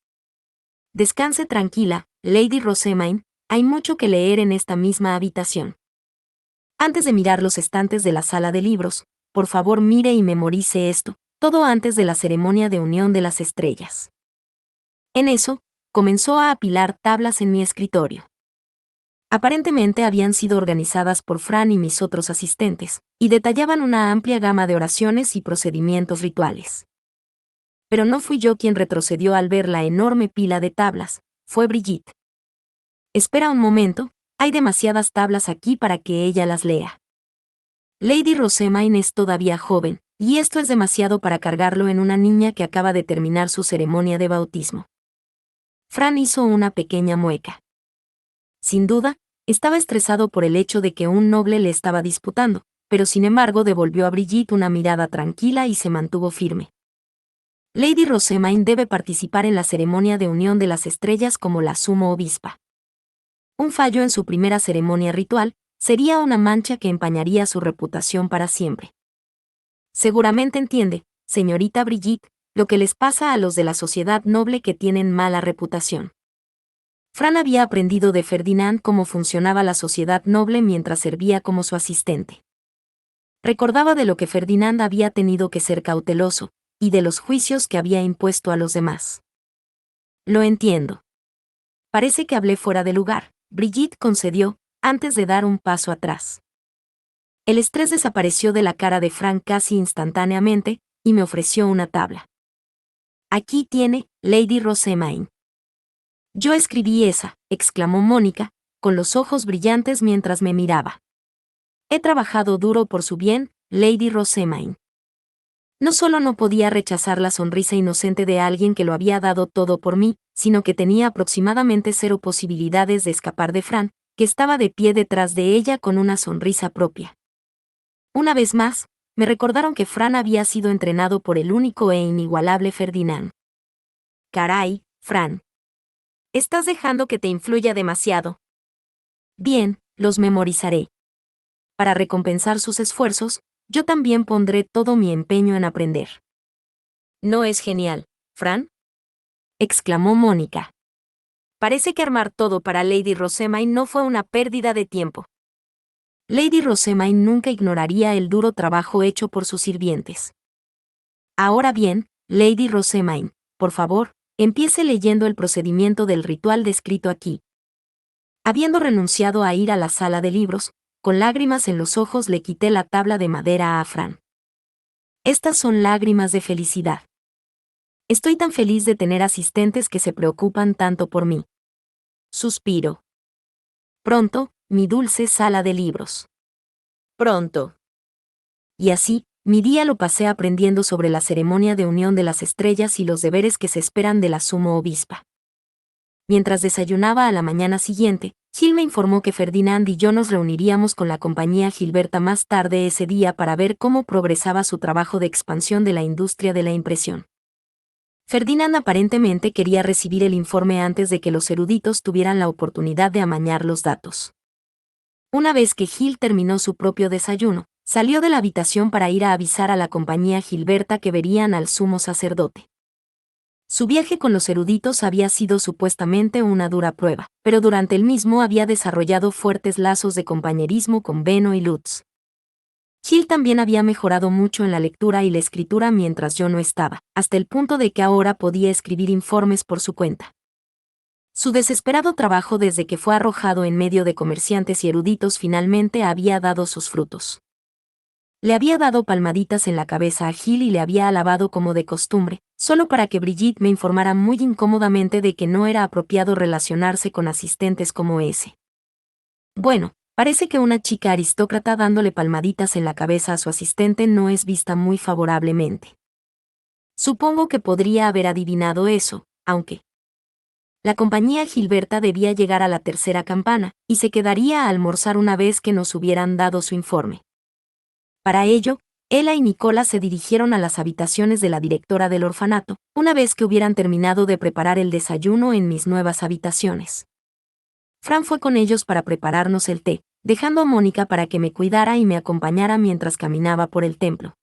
Descanse tranquila, Lady Rosemaine, hay mucho que leer en esta misma habitación. Antes de mirar los estantes de la sala de libros, por favor mire y memorice esto, todo antes de la ceremonia de unión de las estrellas. En eso, comenzó a apilar tablas en mi escritorio. Aparentemente habían sido organizadas por Fran y mis otros asistentes, y detallaban una amplia gama de oraciones y procedimientos rituales. Pero no fui yo quien retrocedió al ver la enorme pila de tablas, fue Brigitte. Espera un momento, hay demasiadas tablas aquí para que ella las lea. Lady Rosemaine es todavía joven, y esto es demasiado para cargarlo en una niña que acaba de terminar su ceremonia de bautismo. Fran hizo una pequeña mueca. Sin duda, estaba estresado por el hecho de que un noble le estaba disputando, pero sin embargo devolvió a Brigitte una mirada tranquila y se mantuvo firme. Lady Rosemaine debe participar en la ceremonia de unión de las estrellas como la sumo obispa. Un fallo en su primera ceremonia ritual sería una mancha que empañaría su reputación para siempre. Seguramente entiende, señorita Brigitte, lo que les pasa a los de la sociedad noble que tienen mala reputación. Fran había aprendido de Ferdinand cómo funcionaba la sociedad noble mientras servía como su asistente. Recordaba de lo que Ferdinand había tenido que ser cauteloso, y de los juicios que había impuesto a los demás. Lo entiendo. Parece que hablé fuera de lugar, Brigitte concedió, antes de dar un paso atrás. El estrés desapareció de la cara de Fran casi instantáneamente, y me ofreció una tabla. Aquí tiene, Lady Rosemaine. Yo escribí esa, exclamó Mónica, con los ojos brillantes mientras me miraba. He trabajado duro por su bien, Lady Rosemaine. No solo no podía rechazar la sonrisa inocente de alguien que lo había dado todo por mí, sino que tenía aproximadamente 0 posibilidades de escapar de Fran, que estaba de pie detrás de ella con una sonrisa propia. Una vez más, me recordaron que Fran había sido entrenado por el único e inigualable Ferdinand. Caray, Fran. Estás dejando que te influya demasiado. Bien, los memorizaré. Para recompensar sus esfuerzos, yo también pondré todo mi empeño en aprender. ¿No es genial, Fran?, exclamó Mónica. Parece que armar todo para Lady Rosemaine no fue una pérdida de tiempo. Lady Rosemaine nunca ignoraría el duro trabajo hecho por sus sirvientes. Ahora bien, Lady Rosemaine, por favor, empiece leyendo el procedimiento del ritual descrito aquí. Habiendo renunciado a ir a la sala de libros, con lágrimas en los ojos le quité la tabla de madera a Fran. Estas son lágrimas de felicidad. Estoy tan feliz de tener asistentes que se preocupan tanto por mí. Suspiro. Pronto, mi dulce sala de libros. Pronto. Y así, mi día lo pasé aprendiendo sobre la ceremonia de unión de las estrellas y los deberes que se esperan de la sumo obispa. Mientras desayunaba a la mañana siguiente, Gil me informó que Ferdinand y yo nos reuniríamos con la compañía Gilberta más tarde ese día para ver cómo progresaba su trabajo de expansión de la industria de la impresión. Ferdinand aparentemente quería recibir el informe antes de que los eruditos tuvieran la oportunidad de amañar los datos. Una vez que Gil terminó su propio desayuno, salió de la habitación para ir a avisar a la compañía Gilberta que verían al sumo sacerdote. Su viaje con los eruditos había sido supuestamente una dura prueba, pero durante el mismo había desarrollado fuertes lazos de compañerismo con Benno y Lutz. Gil también había mejorado mucho en la lectura y la escritura mientras yo no estaba, hasta el punto de que ahora podía escribir informes por su cuenta. Su desesperado trabajo desde que fue arrojado en medio de comerciantes y eruditos finalmente había dado sus frutos. Le había dado palmaditas en la cabeza a Gil y le había alabado como de costumbre, solo para que Brigitte me informara muy incómodamente de que no era apropiado relacionarse con asistentes como ese. Bueno, parece que una chica aristócrata dándole palmaditas en la cabeza a su asistente no es vista muy favorablemente. Supongo que podría haber adivinado eso, aunque la compañía Gilberta debía llegar a la tercera campana, y se quedaría a almorzar una vez que nos hubieran dado su informe. Para ello, Ella y Nicola se dirigieron a las habitaciones de la directora del orfanato, una vez que hubieran terminado de preparar el desayuno en mis nuevas habitaciones. Fran fue con ellos para prepararnos el té, dejando a Mónica para que me cuidara y me acompañara mientras caminaba por el templo.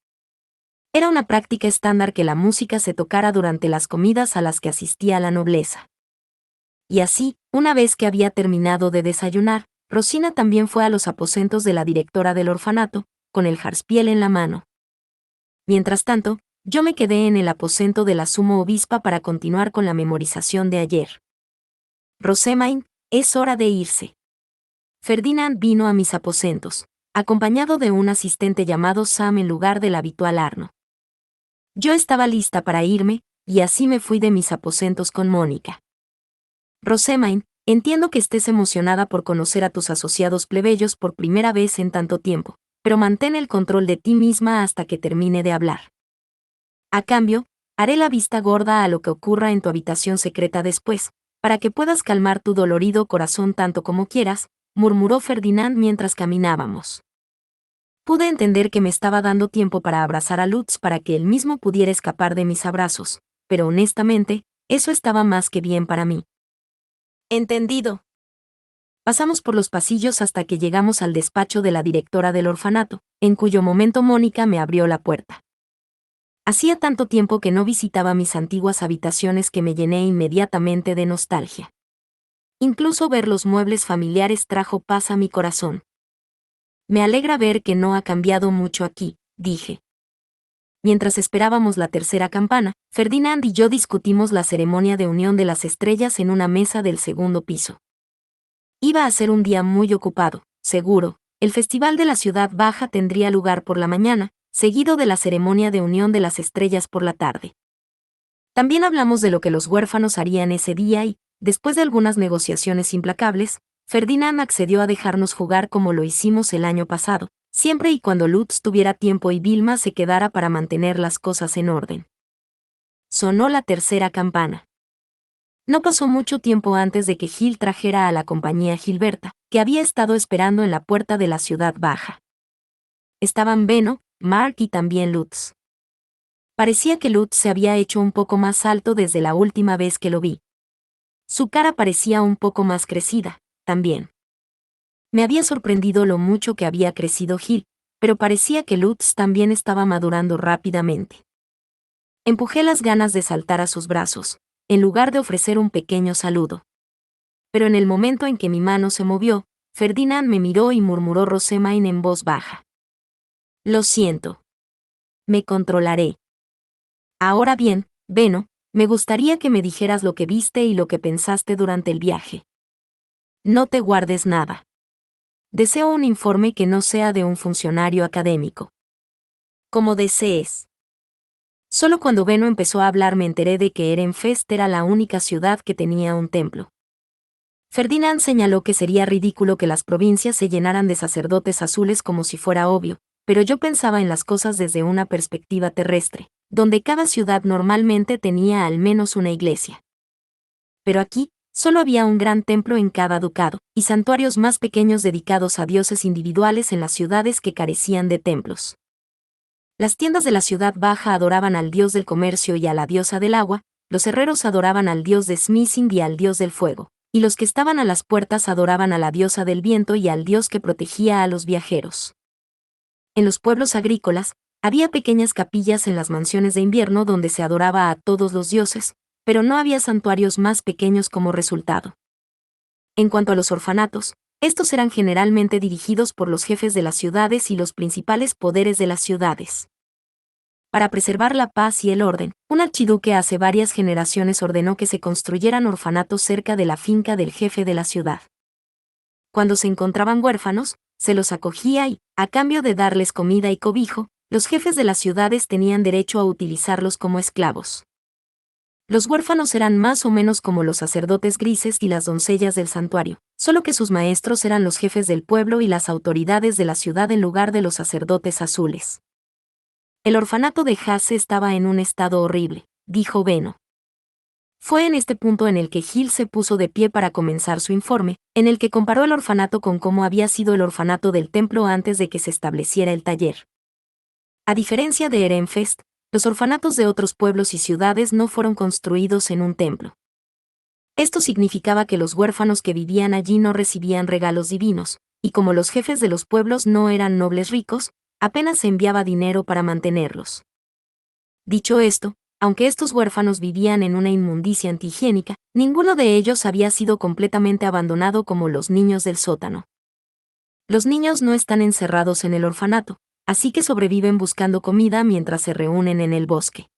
Era una práctica estándar que la música se tocara durante las comidas a las que asistía la nobleza. Y así, una vez que había terminado de desayunar, Rosina también fue a los aposentos de la directora del orfanato, con el jarspiel en la mano. Mientras tanto, yo me quedé en el aposento de la sumo obispa para continuar con la memorización de ayer. Rosemain, es hora de irse. Ferdinand vino a mis aposentos, acompañado de un asistente llamado Sam en lugar del habitual Arno. Yo estaba lista para irme, y así me fui de mis aposentos con Mónica. Rosemain, entiendo que estés emocionada por conocer a tus asociados plebeyos por primera vez en tanto tiempo, pero mantén el control de ti misma hasta que termine de hablar. A cambio, haré la vista gorda a lo que ocurra en tu habitación secreta después, para que puedas calmar tu dolorido corazón tanto como quieras, murmuró Ferdinand mientras caminábamos. Pude entender que me estaba dando tiempo para abrazar a Lutz para que él mismo pudiera escapar de mis abrazos, pero honestamente, eso estaba más que bien para mí. Entendido. Pasamos por los pasillos hasta que llegamos al despacho de la directora del orfanato, en cuyo momento Mónica me abrió la puerta. Hacía tanto tiempo que no visitaba mis antiguas habitaciones que me llené inmediatamente de nostalgia. Incluso ver los muebles familiares trajo paz a mi corazón. Me alegra ver que no ha cambiado mucho aquí, dije. Mientras esperábamos la tercera campana, Ferdinand y yo discutimos la ceremonia de unión de las estrellas en una mesa del segundo piso. Iba a ser un día muy ocupado, seguro. El Festival de la Ciudad Baja tendría lugar por la mañana, seguido de la ceremonia de unión de las estrellas por la tarde. También hablamos de lo que los huérfanos harían ese día y, después de algunas negociaciones implacables, Ferdinand accedió a dejarnos jugar como lo hicimos el año pasado, siempre y cuando Lutz tuviera tiempo y Vilma se quedara para mantener las cosas en orden. Sonó la tercera campana. No pasó mucho tiempo antes de que Gil trajera a la compañía Gilberta, que había estado esperando en la puerta de la Ciudad Baja. Estaban Benno, Mark y también Lutz. Parecía que Lutz se había hecho un poco más alto desde la última vez que lo vi. Su cara parecía un poco más crecida, también. Me había sorprendido lo mucho que había crecido Gil, pero parecía que Lutz también estaba madurando rápidamente. Empujé las ganas de saltar a sus brazos, en lugar de ofrecer un pequeño saludo. Pero en el momento en que mi mano se movió, Ferdinand me miró y murmuró Rosemain en voz baja. Lo siento. Me controlaré. Ahora bien, Benno, me gustaría que me dijeras lo que viste y lo que pensaste durante el viaje. No te guardes nada. Deseo un informe que no sea de un funcionario académico. Como desees. Solo cuando Benno empezó a hablar me enteré de que Ehrenfest era la única ciudad que tenía un templo. Ferdinand señaló que sería ridículo que las provincias se llenaran de sacerdotes azules como si fuera obvio, pero yo pensaba en las cosas desde una perspectiva terrestre, donde cada ciudad normalmente tenía al menos una iglesia. Pero aquí, solo había un gran templo en cada ducado, y santuarios más pequeños dedicados a dioses individuales en las ciudades que carecían de templos. Las tiendas de la ciudad baja adoraban al dios del comercio y a la diosa del agua, los herreros adoraban al dios de smithing y al dios del fuego, y los que estaban a las puertas adoraban a la diosa del viento y al dios que protegía a los viajeros. En los pueblos agrícolas, había pequeñas capillas en las mansiones de invierno donde se adoraba a todos los dioses, pero no había santuarios más pequeños como resultado. En cuanto a los orfanatos, estos eran generalmente dirigidos por los jefes de las ciudades y los principales poderes de las ciudades. Para preservar la paz y el orden, un archiduque hace varias generaciones ordenó que se construyeran orfanatos cerca de la finca del jefe de la ciudad. Cuando se encontraban huérfanos, se los acogía y, a cambio de darles comida y cobijo, los jefes de las ciudades tenían derecho a utilizarlos como esclavos. Los huérfanos eran más o menos como los sacerdotes grises y las doncellas del santuario, solo que sus maestros eran los jefes del pueblo y las autoridades de la ciudad en lugar de los sacerdotes azules. El orfanato de Hase estaba en un estado horrible, dijo Benno. Fue en este punto en el que Gil se puso de pie para comenzar su informe, en el que comparó el orfanato con cómo había sido el orfanato del templo antes de que se estableciera el taller. A diferencia de Ehrenfest, los orfanatos de otros pueblos y ciudades no fueron construidos en un templo. Esto significaba que los huérfanos que vivían allí no recibían regalos divinos, y como los jefes de los pueblos no eran nobles ricos, apenas se enviaba dinero para mantenerlos. Dicho esto, aunque estos huérfanos vivían en una inmundicia antihigiénica, ninguno de ellos había sido completamente abandonado como los niños del sótano. Los niños no están encerrados en el orfanato, así que sobreviven buscando comida mientras se reúnen en el bosque.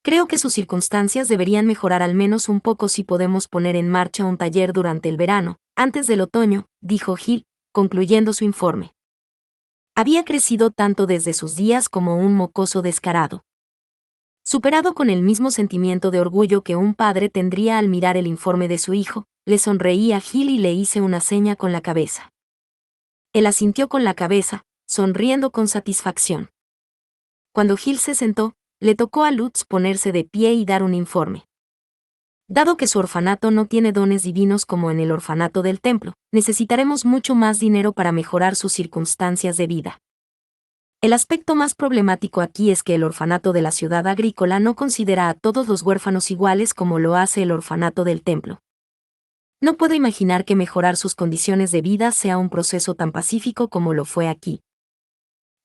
Creo que sus circunstancias deberían mejorar al menos un poco si podemos poner en marcha un taller durante el verano, antes del otoño, dijo Hill, concluyendo su informe. Había crecido tanto desde sus días como un mocoso descarado. Superado con el mismo sentimiento de orgullo que un padre tendría al mirar el informe de su hijo, le sonreí a Hill y le hice una seña con la cabeza. Él asintió con la cabeza, sonriendo con satisfacción. Cuando Hill se sentó, le tocó a Lutz ponerse de pie y dar un informe. Dado que su orfanato no tiene dones divinos como en el orfanato del templo, necesitaremos mucho más dinero para mejorar sus circunstancias de vida. El aspecto más problemático aquí es que el orfanato de la ciudad agrícola no considera a todos los huérfanos iguales como lo hace el orfanato del templo. No puedo imaginar que mejorar sus condiciones de vida sea un proceso tan pacífico como lo fue aquí.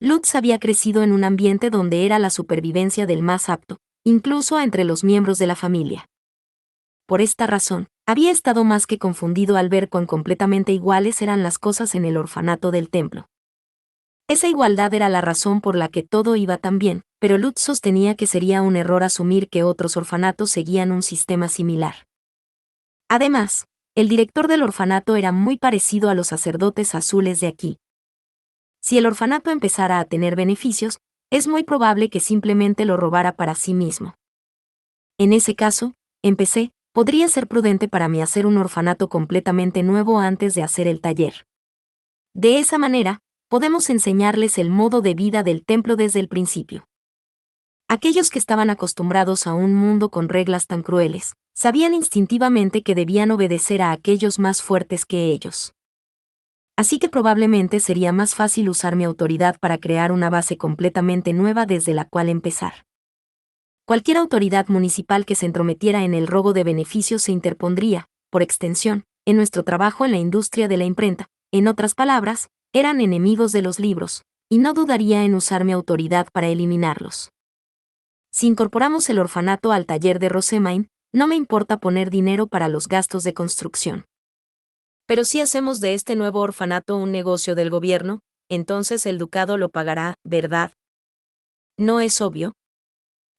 Lutz había crecido en un ambiente donde era la supervivencia del más apto, incluso entre los miembros de la familia. Por esta razón, había estado más que confundido al ver cuán completamente iguales eran las cosas en el orfanato del templo. Esa igualdad era la razón por la que todo iba tan bien, pero Lutz sostenía que sería un error asumir que otros orfanatos seguían un sistema similar. Además, el director del orfanato era muy parecido a los sacerdotes azules de aquí. Si el orfanato empezara a tener beneficios, es muy probable que simplemente lo robara para sí mismo. En ese caso, podría ser prudente para mí hacer un orfanato completamente nuevo antes de hacer el taller. De esa manera, podemos enseñarles el modo de vida del templo desde el principio. Aquellos que estaban acostumbrados a un mundo con reglas tan crueles, sabían instintivamente que debían obedecer a aquellos más fuertes que ellos. Así que probablemente sería más fácil usar mi autoridad para crear una base completamente nueva desde la cual empezar. Cualquier autoridad municipal que se entrometiera en el robo de beneficios se interpondría, por extensión, en nuestro trabajo en la industria de la imprenta. En otras palabras, eran enemigos de los libros, y no dudaría en usar mi autoridad para eliminarlos. Si incorporamos el orfanato al taller de Rosemain, no me importa poner dinero para los gastos de construcción. Pero si hacemos de este nuevo orfanato un negocio del gobierno, entonces el ducado lo pagará, ¿verdad? ¿No es obvio?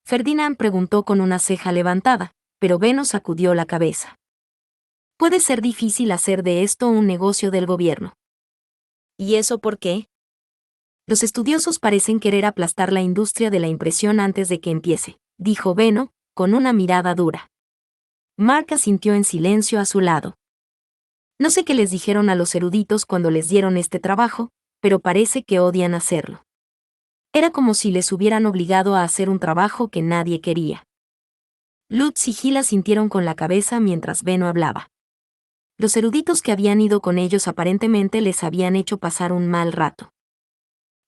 Ferdinand preguntó con una ceja levantada, pero Benno sacudió la cabeza. Puede ser difícil hacer de esto un negocio del gobierno. ¿Y eso por qué? Los estudiosos parecen querer aplastar la industria de la impresión antes de que empiece, dijo Benno, con una mirada dura. Mark asintió en silencio a su lado. No sé qué les dijeron a los eruditos cuando les dieron este trabajo, pero parece que odian hacerlo. Era como si les hubieran obligado a hacer un trabajo que nadie quería. Lutz y Hill asintieron con la cabeza mientras Benno hablaba. Los eruditos que habían ido con ellos aparentemente les habían hecho pasar un mal rato.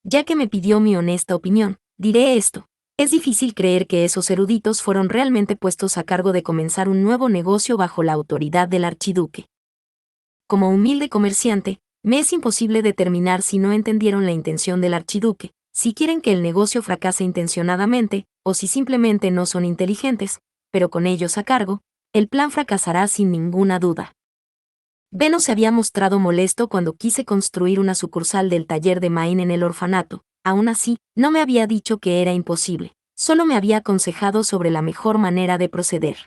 Ya que me pidió mi honesta opinión, diré esto. Es difícil creer que esos eruditos fueron realmente puestos a cargo de comenzar un nuevo negocio bajo la autoridad del archiduque. Como humilde comerciante, me es imposible determinar si no entendieron la intención del archiduque, si quieren que el negocio fracase intencionadamente, o si simplemente no son inteligentes, pero con ellos a cargo, el plan fracasará sin ninguna duda. Benno se había mostrado molesto cuando quise construir una sucursal del taller de Main en el orfanato. Aún así, no me había dicho que era imposible, solo me había aconsejado sobre la mejor manera de proceder.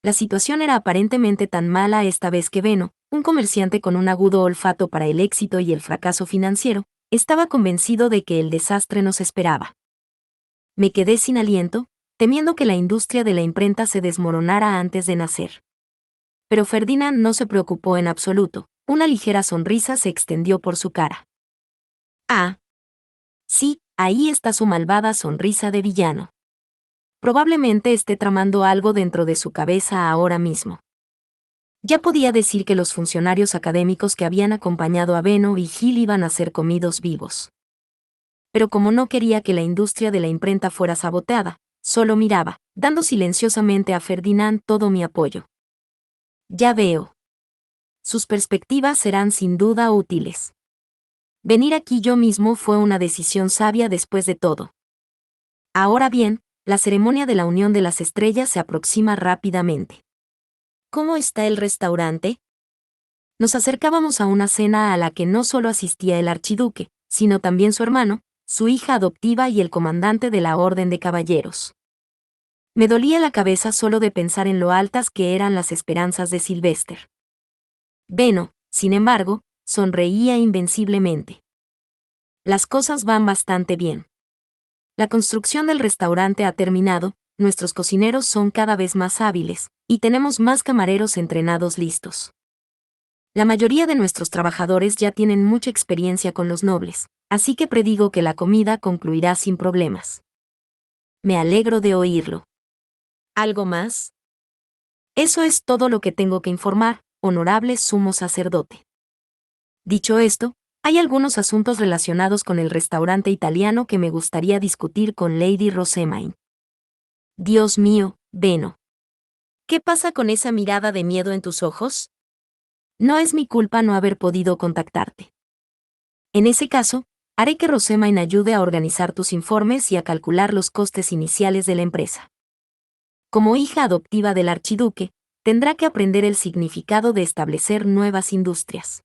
La situación era aparentemente tan mala esta vez que Benno, un comerciante con un agudo olfato para el éxito y el fracaso financiero, estaba convencido de que el desastre nos esperaba. Me quedé sin aliento, temiendo que la industria de la imprenta se desmoronara antes de nacer. Pero Ferdinand no se preocupó en absoluto, una ligera sonrisa se extendió por su cara. Ah. Sí, ahí está su malvada sonrisa de villano. Probablemente esté tramando algo dentro de su cabeza ahora mismo. Ya podía decir que los funcionarios académicos que habían acompañado a Benno y Hill iban a ser comidos vivos. Pero como no quería que la industria de la imprenta fuera saboteada, solo miraba, dando silenciosamente a Ferdinand todo mi apoyo. Ya veo. Sus perspectivas serán sin duda útiles. Venir aquí yo mismo fue una decisión sabia después de todo. Ahora bien, la ceremonia de la Unión de las Estrellas se aproxima rápidamente. ¿Cómo está el restaurante? Nos acercábamos a una cena a la que no solo asistía el archiduque, sino también su hermano, su hija adoptiva y el comandante de la Orden de Caballeros. Me dolía la cabeza solo de pensar en lo altas que eran las esperanzas de Sylvester. Beno, sin embargo, sonreía invenciblemente. Las cosas van bastante bien. La construcción del restaurante ha terminado, nuestros cocineros son cada vez más hábiles, y tenemos más camareros entrenados listos. La mayoría de nuestros trabajadores ya tienen mucha experiencia con los nobles, así que predigo que la comida concluirá sin problemas. Me alegro de oírlo. ¿Algo más? Eso es todo lo que tengo que informar, honorable sumo sacerdote. Dicho esto, hay algunos asuntos relacionados con el restaurante italiano que me gustaría discutir con Lady Rosamine. Dios mío, Beno. ¿Qué pasa con esa mirada de miedo en tus ojos? No es mi culpa no haber podido contactarte. En ese caso, haré que Rosamine ayude a organizar tus informes y a calcular los costes iniciales de la empresa. Como hija adoptiva del archiduque, tendrá que aprender el significado de establecer nuevas industrias.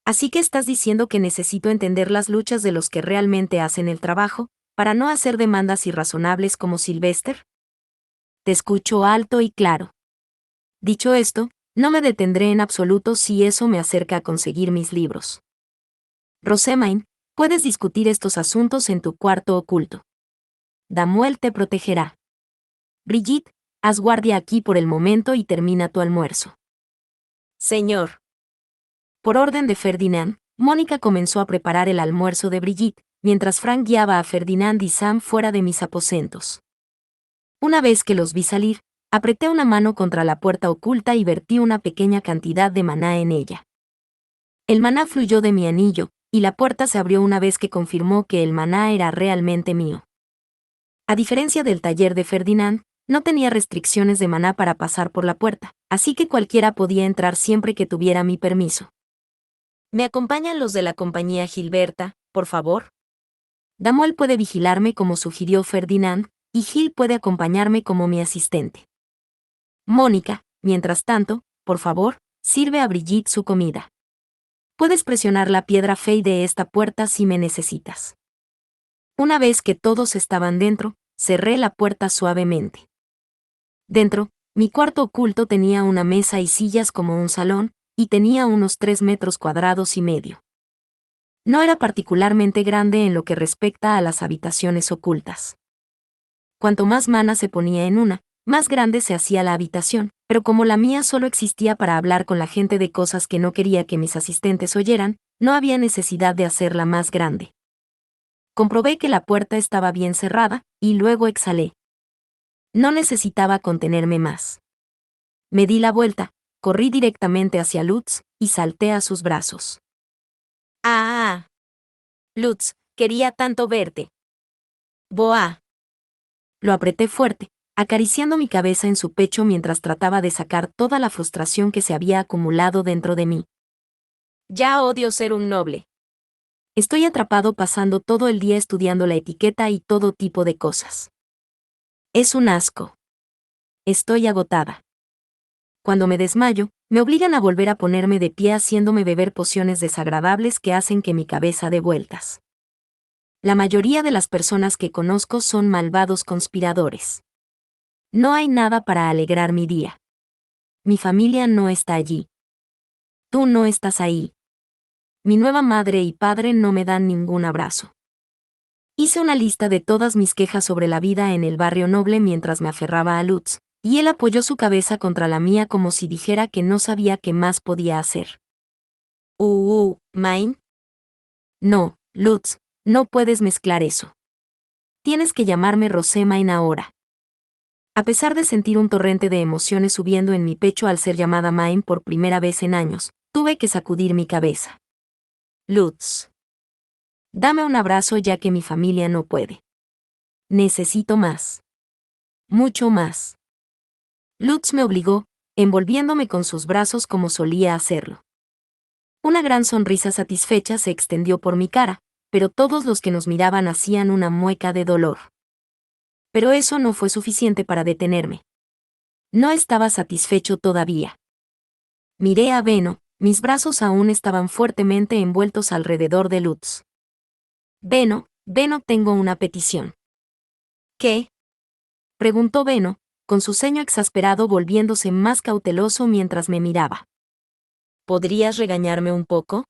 Así que estás diciendo que necesito entender las luchas de los que realmente hacen el trabajo, para no hacer demandas irrazonables como Sylvester. Te escucho alto y claro. Dicho esto, no me detendré en absoluto si eso me acerca a conseguir mis libros. Rosamine, puedes discutir estos asuntos en tu cuarto oculto. Damuel te protegerá. Brigitte, haz guardia aquí por el momento y termina tu almuerzo. Señor. Por orden de Ferdinand, Mónica comenzó a preparar el almuerzo de Brigitte, mientras Frank guiaba a Ferdinand y Sam fuera de mis aposentos. Una vez que los vi salir, apreté una mano contra la puerta oculta y vertí una pequeña cantidad de maná en ella. El maná fluyó de mi anillo, y la puerta se abrió una vez que confirmó que el maná era realmente mío. A diferencia del taller de Ferdinand, no tenía restricciones de maná para pasar por la puerta, así que cualquiera podía entrar siempre que tuviera mi permiso. ¿Me acompañan los de la compañía Gilberta, por favor? Damuel puede vigilarme como sugirió Ferdinand, y Gil puede acompañarme como mi asistente. Mónica, mientras tanto, por favor, sirve a Brigitte su comida. Puedes presionar la piedra Fey de esta puerta si me necesitas. Una vez que todos estaban dentro, cerré la puerta suavemente. Dentro, mi cuarto oculto tenía una mesa y sillas como un salón, y tenía unos 3 metros cuadrados y medio. No era particularmente grande en lo que respecta a las habitaciones ocultas. Cuanto más mana se ponía en una, más grande se hacía la habitación, pero como la mía solo existía para hablar con la gente de cosas que no quería que mis asistentes oyeran, no había necesidad de hacerla más grande. Comprobé que la puerta estaba bien cerrada, y luego exhalé. No necesitaba contenerme más. Me di la vuelta, corrí directamente hacia Lutz, y salté a sus brazos. ¡Ah! Lutz, quería tanto verte. Boa. Lo apreté fuerte, acariciando mi cabeza en su pecho mientras trataba de sacar toda la frustración que se había acumulado dentro de mí. Ya odio ser un noble. Estoy atrapado pasando todo el día estudiando la etiqueta y todo tipo de cosas. Es un asco. Estoy agotada. Cuando me desmayo, me obligan a volver a ponerme de pie haciéndome beber pociones desagradables que hacen que mi cabeza dé vueltas. La mayoría de las personas que conozco son malvados conspiradores. No hay nada para alegrar mi día. Mi familia no está allí. Tú no estás ahí. Mi nueva madre y padre no me dan ningún abrazo. Hice una lista de todas mis quejas sobre la vida en el barrio noble mientras me aferraba a Lutz, y él apoyó su cabeza contra la mía como si dijera que no sabía qué más podía hacer. ¿Mine? No, Lutz, no puedes mezclar eso. Tienes que llamarme Rosamine ahora. A pesar de sentir un torrente de emociones subiendo en mi pecho al ser llamada Mine por primera vez en años, tuve que sacudir mi cabeza. Lutz. Dame un abrazo ya que mi familia no puede. Necesito más. Mucho más. Lutz me obligó, envolviéndome con sus brazos como solía hacerlo. Una gran sonrisa satisfecha se extendió por mi cara, pero todos los que nos miraban hacían una mueca de dolor. Pero eso no fue suficiente para detenerme. No estaba satisfecho todavía. Miré a Beno, mis brazos aún estaban fuertemente envueltos alrededor de Lutz. Beno, tengo una petición. ¿Qué? Preguntó Beno, con su ceño exasperado volviéndose más cauteloso mientras me miraba. ¿Podrías regañarme un poco?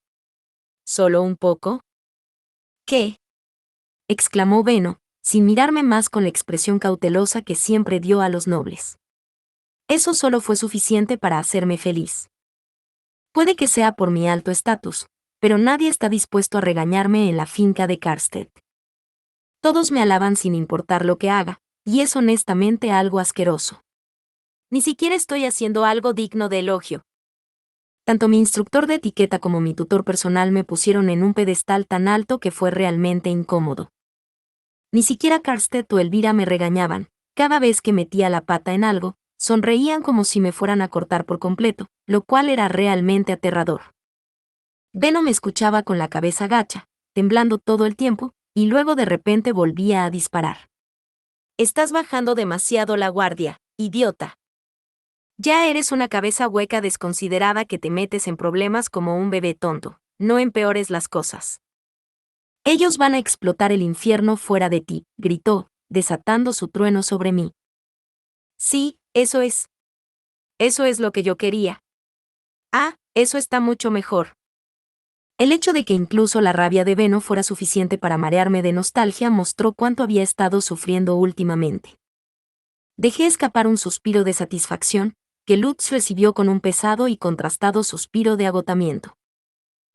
¿Solo un poco? ¿Qué? Exclamó Beno, sin mirarme más con la expresión cautelosa que siempre dio a los nobles. Eso solo fue suficiente para hacerme feliz. Puede que sea por mi alto estatus, pero nadie está dispuesto a regañarme en la finca de Karstedt. Todos me alaban sin importar lo que haga, y es honestamente algo asqueroso. Ni siquiera estoy haciendo algo digno de elogio. Tanto mi instructor de etiqueta como mi tutor personal me pusieron en un pedestal tan alto que fue realmente incómodo. Ni siquiera Karstedt o Elvira me regañaban. Cada vez que metía la pata en algo, sonreían como si me fueran a cortar por completo, lo cual era realmente aterrador. Beno me escuchaba con la cabeza gacha, temblando todo el tiempo, y luego de repente volvía a disparar. Estás bajando demasiado la guardia, idiota. Ya eres una cabeza hueca desconsiderada que te metes en problemas como un bebé tonto. No empeores las cosas. Ellos van a explotar el infierno fuera de ti, gritó, desatando su trueno sobre mí. Sí, eso es. Eso es lo que yo quería. Ah, eso está mucho mejor. El hecho de que incluso la rabia de Beno fuera suficiente para marearme de nostalgia mostró cuánto había estado sufriendo últimamente. Dejé escapar un suspiro de satisfacción, que Lutz recibió con un pesado y contrastado suspiro de agotamiento.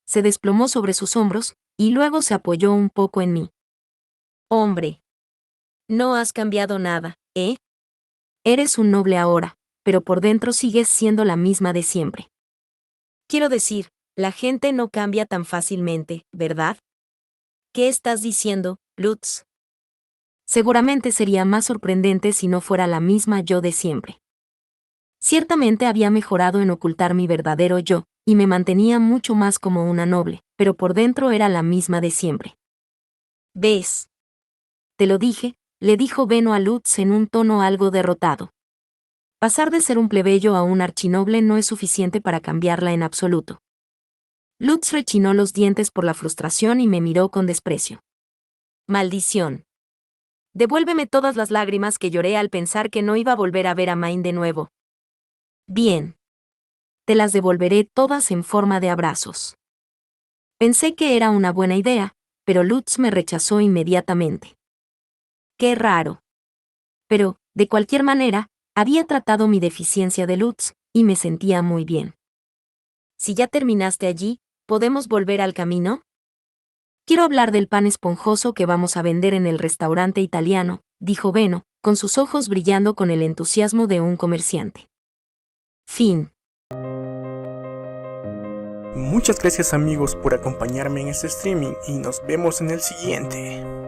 Se desplomó sobre sus hombros, y luego se apoyó un poco en mí. Hombre. No has cambiado nada, ¿eh? Eres un noble ahora, pero por dentro sigues siendo la misma de siempre. Quiero decir, la gente no cambia tan fácilmente, ¿verdad? ¿Qué estás diciendo, Lutz? Seguramente sería más sorprendente si no fuera la misma yo de siempre. Ciertamente había mejorado en ocultar mi verdadero yo, y me mantenía mucho más como una noble, pero por dentro era la misma de siempre. ¿Ves? Te lo dije, le dijo Beno a Lutz en un tono algo derrotado. Pasar de ser un plebeyo a un archinoble no es suficiente para cambiarla en absoluto. Lutz rechinó los dientes por la frustración y me miró con desprecio. Maldición. Devuélveme todas las lágrimas que lloré al pensar que no iba a volver a ver a Main de nuevo. Bien. Te las devolveré todas en forma de abrazos. Pensé que era una buena idea, pero Lutz me rechazó inmediatamente. Qué raro. Pero, de cualquier manera, había tratado mi deficiencia de Lutz, y me sentía muy bien. Si ya terminaste allí, ¿podemos volver al camino? Quiero hablar del pan esponjoso que vamos a vender en el restaurante italiano, dijo Beno, con sus ojos brillando con el entusiasmo de un comerciante. Fin. Muchas gracias amigos por acompañarme en este streaming y nos vemos en el siguiente.